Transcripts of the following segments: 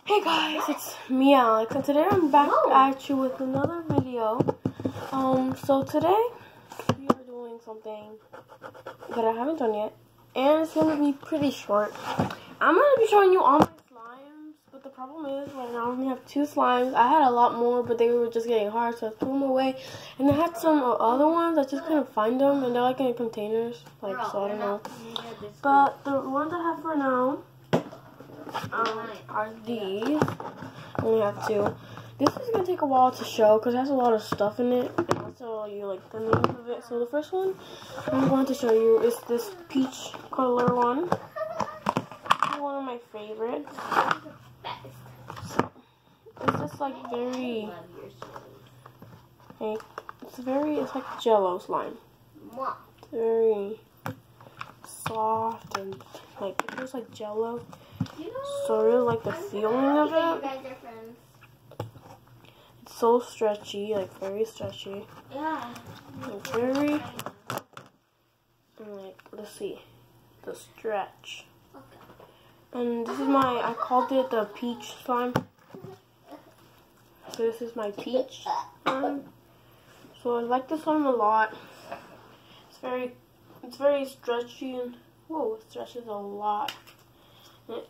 Hey guys, it's me, Alex, and today I'm back at you with another video. So today we are doing something that I haven't done yet, and it's going to be pretty short. I'm going to be showing you all my slimes, but the problem is right now I only have 2 slimes. I had a lot more, but they were just getting hard, so I threw them away. And I had some other ones, I just couldn't find them, and they're like in containers, so I don't know. But the ones I have for now are these. I only have 2. This is going to take a while to show because it has a lot of stuff in it, and also you like the name of it. So the first one I'm going to show you is this peach color one. It's one of my favorites. So it's just like very, it's like Jello slime. It's very soft and like it feels like Jello. So I really like the feeling of it. It's so stretchy, like very stretchy. Yeah. Like very, and like, let's see, the stretch. And this is I called it the peach slime. So this is my peach slime. So I like this slime a lot. It's very stretchy and, whoa, it stretches a lot.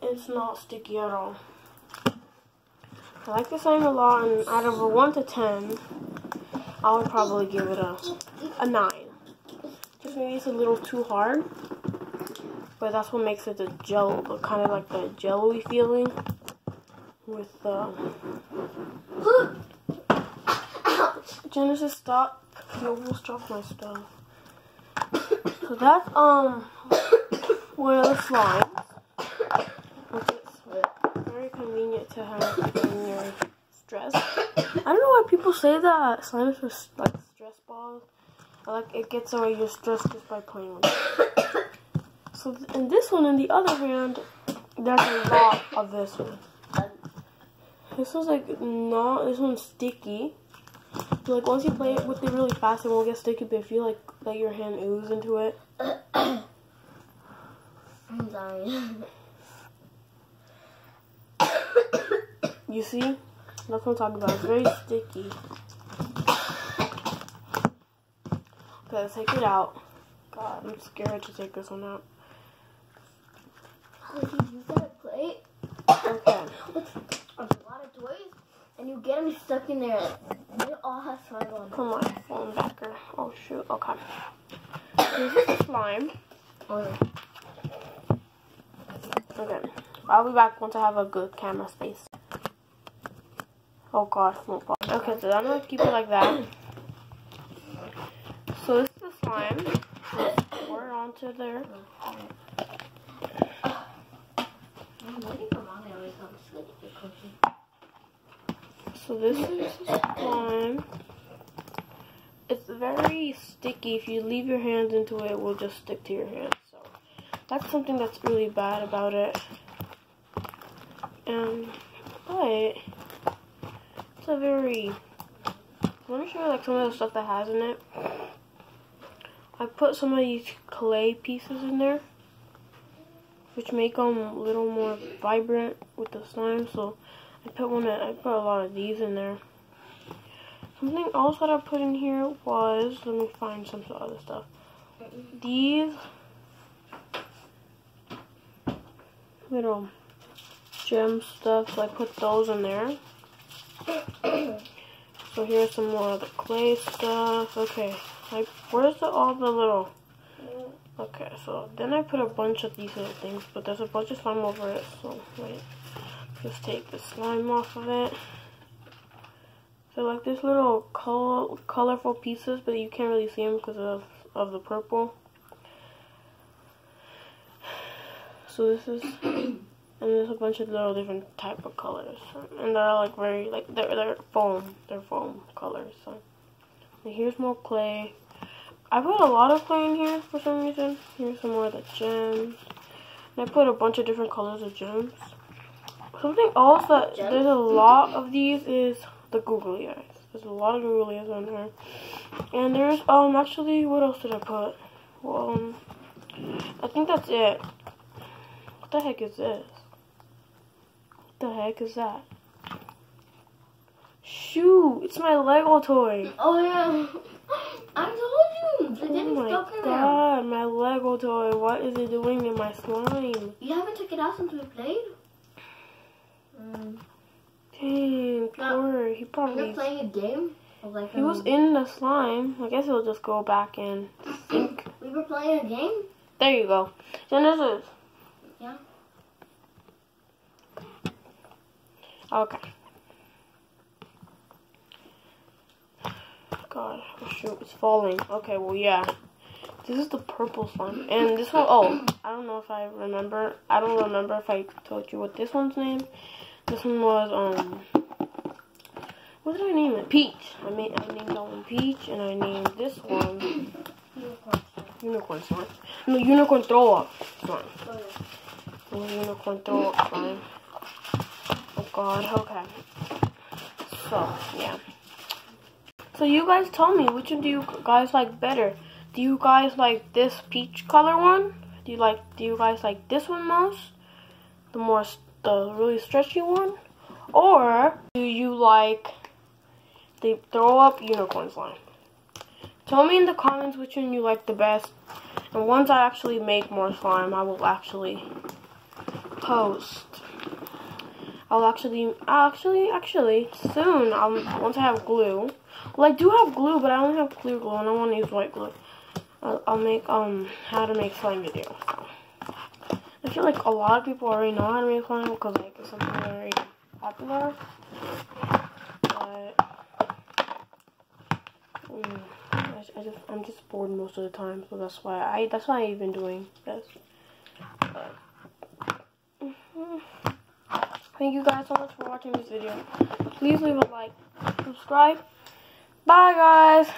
It's not sticky at all. I like this slime a lot, and out of a 1 to 10, I would probably give it a 9. Just maybe it's a little too hard, but that's what makes it the Jello, kind of like the Jello-y feeling with the Genesis. Stop! You almost dropped my stuff. So that's one of the slimes. It's very convenient to have when you're stressed. I don't know why people say that slime is for like stress balls. Like it gets away your stress just by playing with it. So in this one, on the other hand, there's a lot of this one. This one's like this one's sticky. So like once you play it with it really fast, it won't get sticky. But if you like let your hand ooze into it. I'm sorry. You see? That's what I'm talking about. It's very sticky. Okay, let's take it out. God, I'm scared to take this one out. Did you use that plate? Okay. A lot of toys, and you get them stuck in there. They all have slime on them. Come on, phone backer. Oh, shoot. Okay. This is the slime. Okay. Okay. I'll be back once I have a good camera space. Oh gosh, won't fall. Okay, so I'm gonna keep it like that. So this is the slime. Let's pour it onto there. So this is the slime. It's very sticky. If you leave your hands into it, it will just stick to your hands. So that's something that's really bad about it. But it's a very, let me show you like some of the stuff that has in it. I put some of these clay pieces in there, which make them a little more vibrant with the slime. So I put a lot of these in there. Something else that I put in here was, let me find some other stuff. These little gem stuff, so I put those in there. So here's some more of the clay stuff. Okay, like where's all the little? Okay, so then I put a bunch of these little things, but there's a bunch of slime over it. So wait, just take the slime off of it. So like this little colorful pieces, but you can't really see them because of the purple. So this is. And there's a bunch of little different type of colors, and they're like very they're foam colors. So and here's more clay. I put a lot of clay in here for some reason. Here's some more of the gems, and I put a bunch of different colors of gems. Something else that there's a lot of these is the googly eyes. There's a lot of googly eyes on there, and there's actually what else did I put? Well, I think that's it. What the heck is this? The heck is that? Shoot, it's my Lego toy. Oh yeah. I told you. They're getting stuck in there. Oh my god, my Lego toy. What is it doing in my slime? You haven't took it out since we played? Dang, poor. He probably... You're playing a game? Like he was in the slime. I guess he'll just go back and sink. We were playing a game? There you go. Genesis. Yeah. Okay. God, oh shoot, it's falling. Okay, well, yeah. This is the purple slime. And this one, oh, I don't know if I remember. I don't remember if I told you what this one's name. This one was, what did I name it? Peach. I named that one Peach, and I named this one Unicorn slime. No, Unicorn throw up slime. No, Unicorn throw up slime. Oh god, okay. So, yeah. So you guys tell me, which one do you guys like better? Do you guys like this peach color one? Do you guys like this one most? The really stretchy one? Or do you like the throw up unicorn slime? Tell me in the comments which one you like the best. And once I actually make more slime, I will actually post. I'll actually soon, once I have glue. Well, I do have glue, but I only have clear glue, and I want to use white glue. I'll make, how to make slime videos. So. I feel like a lot of people already know how to make slime, because, like, it's something very popular. But, I'm just bored most of the time, so that's why I've been doing this. But, thank you guys so much for watching this video. Please leave a like, subscribe. Bye guys.